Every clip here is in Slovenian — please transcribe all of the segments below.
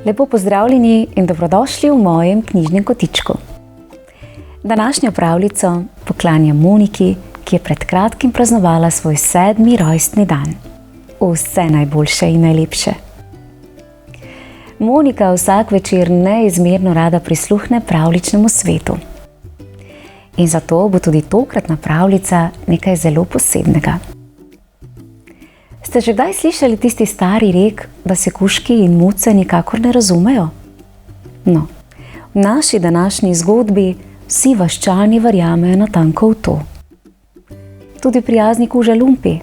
Lepo pozdravljeni in dobrodošli v mojem knjižnem kotičku. Današnjo pravljico poklanjam Moniki, ki je pred kratkim praznovala svoj 7. rojstni dan. Vse najboljše in najlepše. Monika vsak večer neizmerno rada prisluhne pravljičnemu svetu. In zato bo tudi tokratna pravljica nekaj zelo posebnega. Ste že kdaj slišali tisti stari rek, da se kužki in muce nikakor ne razumejo? No, v naši današnji zgodbi vsi vaščani verjamejo natanko v to. Tudi prijazni kuža Lumpi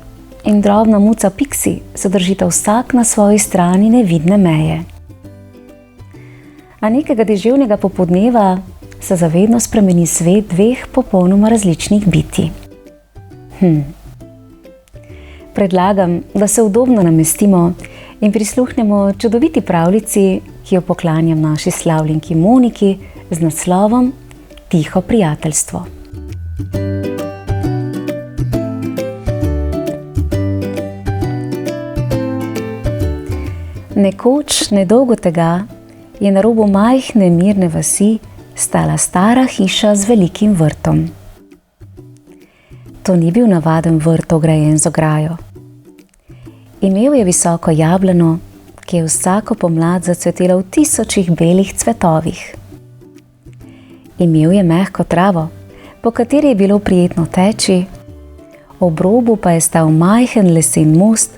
in drobna muca Piksi se držita vsak na svoji strani nevidne meje. A nekega deževnega popoldneva se zavedno spremeni svet dveh popolnoma različnih bitij. Predlagam, da se udobno namestimo in prisluhnemo čudoviti pravljici, ki jo poklanjam naši slavljenki Moniki z naslovom Tiho prijateljstvo. Nekoč, nedolgo tega, je na robu majhne mirne vasi stala stara hiša z velikim vrtom. To ni bil navaden vrt ograjen z ograjo. Imel je visoko jablano, ki je vsako pomlad zacvetela v tisočih belih cvetovih. Imel je mehko travo, po kateri je bilo prijetno teči, ob robu pa je stal majhen lesen most,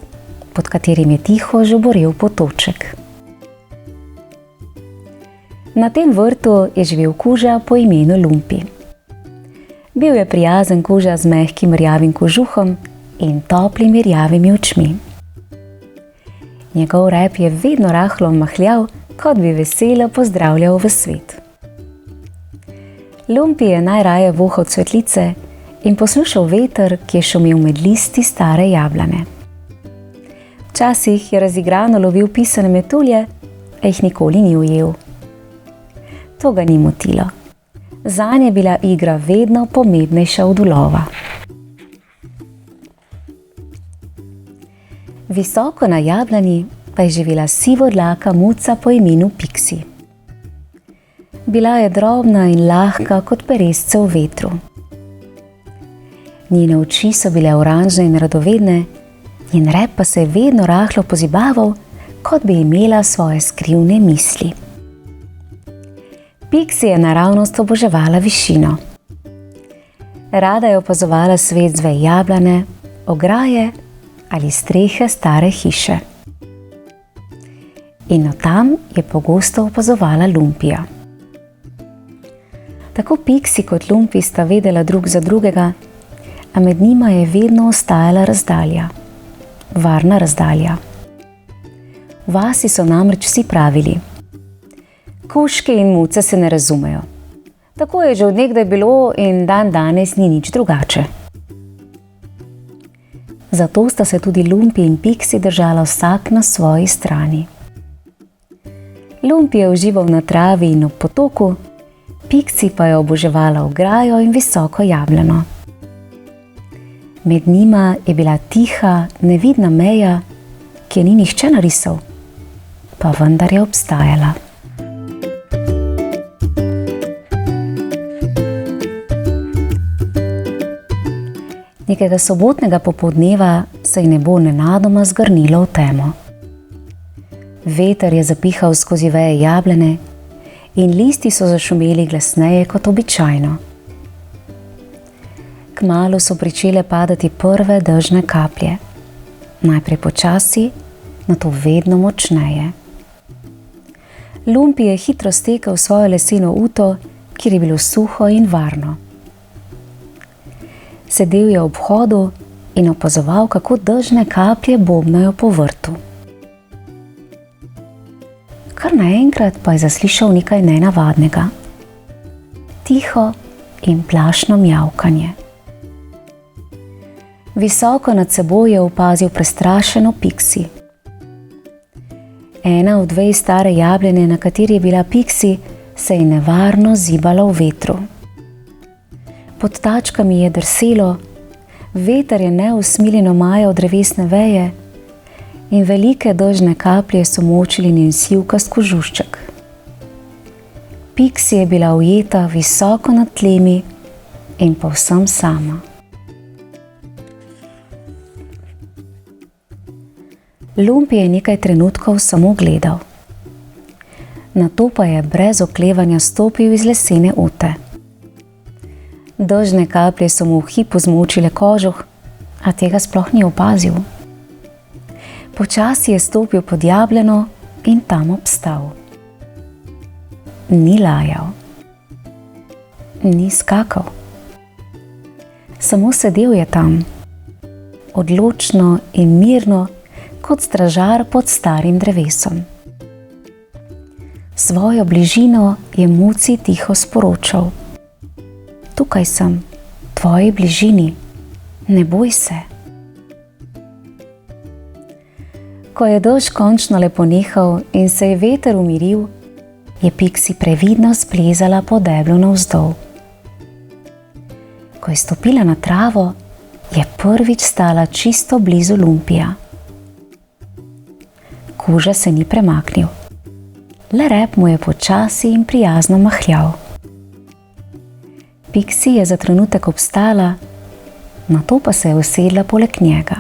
pod katerim je tiho žuborel potoček. Na tem vrtu je živel kuža po imenu Lumpi. Bil je prijazen kuža z mehkim rjavim kožuhom in toplimi rjavimi očmi. Njegov rep je vedno rahlo mahljal, kot bi veselo pozdravljal v svet. Lumpi je najraje vohal cvetlice in poslušal veter, ki je šumel med listi stare jablane. Včasih je razigrano lovil pisane metulje, a jih nikoli ni ujel. To ga ni motilo. Zanj je bila igra vedno pomembnejša od ulova. Visoko na jablani pa je živela sivodlaka muca po imenu Piksi. Bila je drobna in lahka kot peresce v vetru. Njene oči so bile oranžne in radovedne, njen rep pa se je vedno rahlo pozibaval, kot bi imela svoje skrivne misli. Piksi je naravnost oboževala višino. Rada je opazovala svet z vej jablane, ograje ali strehe stare hiše. In od tam je pogosto opazovala Lumpija. Tako Piksi kot Lumpi sta vedela drug za drugega, a med njima je vedno ostajala razdalja. Varna razdalja. V vasi so namreč vsi pravili: kužki in muce se ne razumejo. Tako je že od nekdaj bilo in dan danes ni nič drugače. Zato sta se tudi Lumpi in Piksi držala vsak na svoji strani. Lumpi je užival na travi in ob potoku, Piksi pa je oboževala ograjo in visoko jablano. Med njima je bila tiha, nevidna meja, ki je ni nihče narisal, pa vendar je obstajala. Nekega sobotnega popoldneva se je nebo nenadoma zgrnilo v temo. Veter je zapihal skozi veje jablane in listi so zašumeli glasneje kot običajno. Kmalu so pričele padati prve dežne kaplje, najprej počasi, nato vedno močneje. Lumpi je hitro stekel svojo leseno uto, kjer je bilo suho in varno. Sedel je ob vhodu in opazoval, kako dežne kaplje bobnajo po vrtu. Kar naenkrat pa je zaslišal nekaj nenavadnega. Tiho in plašno mjavkanje. Visoko nad seboj je opazil prestrašeno Pixi. Ena od vej stare jablene, na kateri je bila Pixi, se je nevarno zibala v vetru. Pod tačkami je drselo, veter je neusmiljeno majal drevesne veje in velike dežne kaplje so močili njen sivkast kožušček. Pixi je bila ujeta visoko nad tlemi in povsem sama. Lumpi je nekaj trenutkov samo gledal. Nato pa je brez oklevanja stopil iz lesene ute. Dežne kaplje so mu v hipu zmočile kožuh, a tega sploh ni opazil. Počasi je stopil pod jableno in tam obstal. Ni lajal. Ni skakal. Samo sedel je tam, odločno in mirno, kot stražar pod starim drevesom. Svojo bližino je Muci tiho sporočal. Tukaj sem, v tvoji bližini, ne boj se. Ko je dež končno le ponehal in se je veter umiril, je Pixi previdno splezala po deblu navzdol. Ko je stopila na travo, je prvič stala čisto blizu Lumpija. Kuža se ni premaknil. Le rep mu je počasi in prijazno mahljal. Pixi je za trenutek obstala, nato pa se je usedla poleg njega.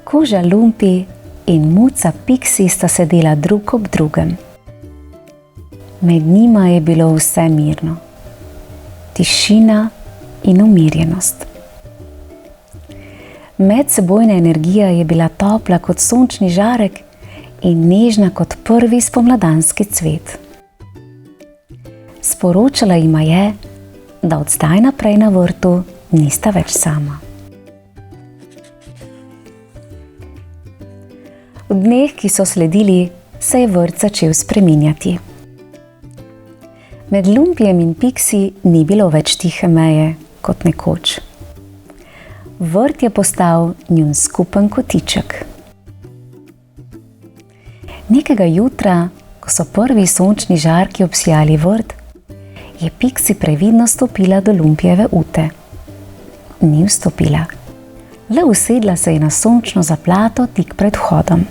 Kuža Lumpi in Muca Pixi sta sedela drug ob drugem. Med njima je bilo vse mirno. Tišina in umirjenost. Medsebojna energija je bila topla kot sončni žarek in nežna kot prvi spomladanski cvet. Sporočala jima je, da od zdaj naprej na vrtu nista več sama. V dneh, ki so sledili, se je vrt začel spreminjati. Med Lumpijem in Pixi ni bilo več tihe meje kot nekoč. Vrt je postal njun skupen kotiček. Nekega jutra, ko so prvi sončni žarki obsijali vrt, je Pixi previdno stopila do Lumpijeve ute. Ni vstopila, le usedla se je na sončno zaplato tik pred vhodom.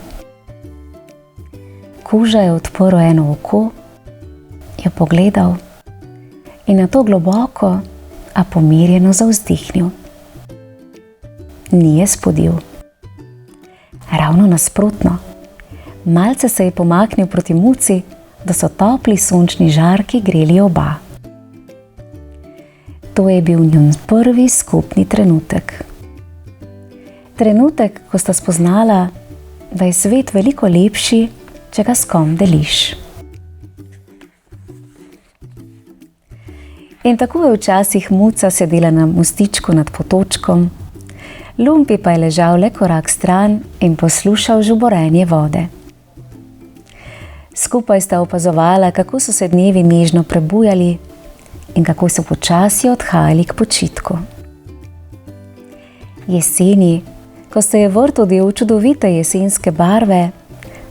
Kuža je odprl eno oko, jo pogledal in nato globoko, a pomirjeno zavzdihnil. Ni je spodil. Ravno nasprotno. Malce se je pomaknil proti Muci, da so topli sončni žarki greli oba. To je bil njun prvi skupni trenutek. Trenutek, ko sta spoznala, da je svet veliko lepši, če ga s kom deliš. In tako je včasih Muca sedela na mostičku nad potočkom, Lumpi pa je ležal le korak stran in poslušal žuborenje vode. Skupaj sta opazovala, kako so se dnevi nežno prebujali in kako so počasi odhajali k počitku. Jeseni, ko se je vrt odel v čudovite jesenske barve,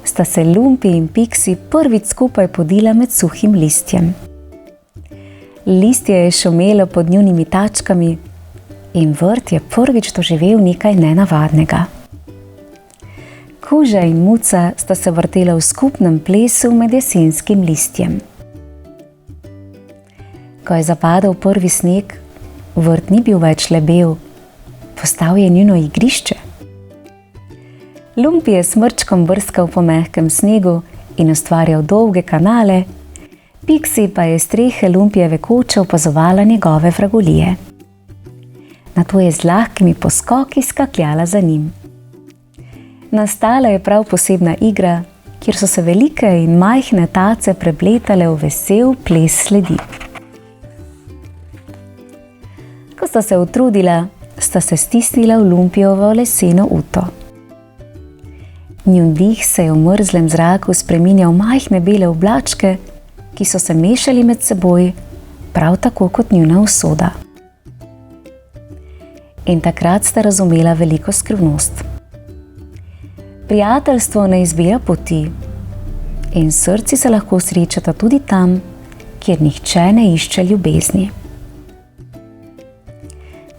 sta se Lumpi in Pixi prvič skupaj podila med suhim listjem. Listje je šumelo pod njunimi tačkami in vrt je prvič doživel nekaj nenavadnega. Kuža in Muca sta se vrtela v skupnem plesu med jesenskim listjem. Ko je zapadel prvi sneg, vrt ni bil več le bel, postal je njuno igrišče. Lumpi je smrčkom brskal po mehkem snegu in ustvarjal dolge kanale, Pixi pa je s strehe Lumpijeve koče opazovala njegove vragolije. Nato je z lahkimi poskoki skakljala za njim. Nastala je prav posebna igra, kjer so se velike in majhne tace prepletale v vesel ples sledi. Ko sta se utrudila, sta se stisnila v Lumpijovo leseno uto. Njun dih se je v mrzlem zraku spreminjal v majhne bele oblačke, ki so se mešali med seboj, prav tako kot njuna usoda. in takrat sta razumela veliko skrivnost. Prijateljstvo ne izbira poti in srci se lahko srečata tudi tam, kjer nihče ne išče ljubezni.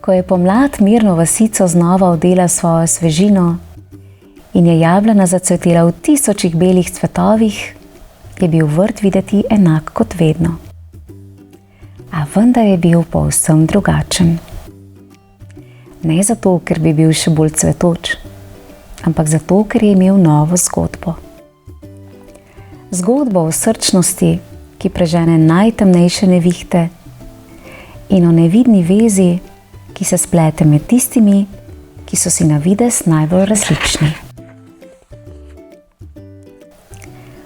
Ko je pomlad mirno vasico znova odela svojo svežino in je jablana zacvetela v tisočih belih cvetovih, je bil vrt videti enak kot vedno. A vendar je bil povsem drugačen. Ne zato, ker bi bil še bolj cvetoč, ampak zato, ker je imel novo zgodbo. Zgodbo o srčnosti, ki prežene najtemnejše nevihte, in o nevidni vezi, ki se splete med tistimi, ki so si na videz najbolj različni.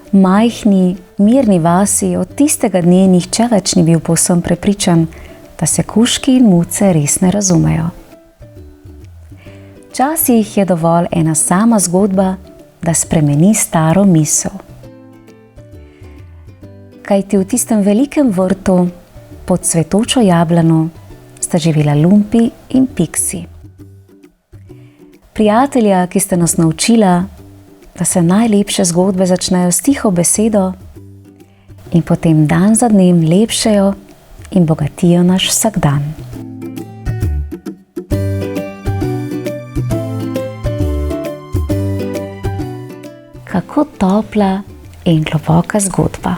V majhni, mirni vasi od tistega dne nihče več ni bil povsem prepričan, da se kužki in muce res ne razumejo. Včasih je dovolj ena sama zgodba, da spremeni staro misel. Kajti v tistem velikem vrtu pod cvetočo jablano sta živela Lumpi in Piksi. Prijatelja, ki sta nas naučila, da se najlepše zgodbe začnejo s tiho besedo in potem dan za dnem lepšejo in bogatijo naš vsakdan. Kako topla in globoka zgodba.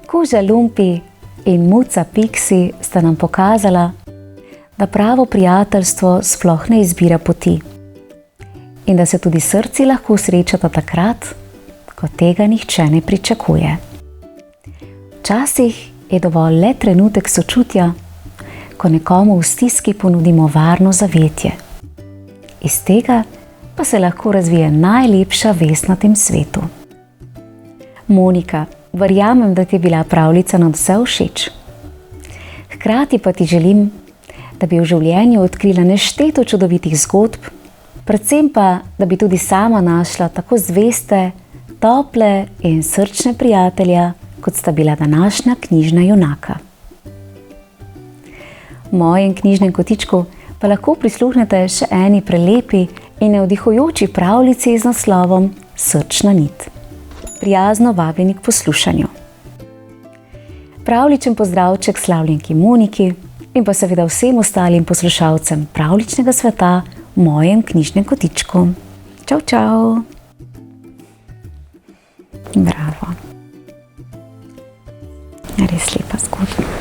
Kuža Lumpi in muca Piksi sta nam pokazala, da pravo prijateljstvo sploh ne izbira poti in da se tudi srci lahko srečata takrat, ko tega nihče ne pričakuje. Včasih je dovolj le trenutek sočutja, ko nekomu v stiski ponudimo varno zavetje. Iz tega pa se lahko razvije najlepša vez na tem svetu. Monika, verjamem, da ti je bila pravljica nadvse všeč. Hkrati pa ti želim, da bi v življenju odkrila nešteto čudovitih zgodb, predvsem pa, da bi tudi sama našla tako zveste, tople in srčne prijatelja, kot sta bila današnja knjižna junaka. V mojem knjižnem kotičku pa lahko prisluhnete še eni prelepi in navdihujoči pravljici z naslovom Srčna nit. Prijazno vabljeni k poslušanju. Pravličen pozdravček slavljenki Moniki in pa seveda vsem ostalim poslušalcem pravličnega sveta v mojem knjižnem kotičku. Čau, čau! Bravo! Res lepa zgodba.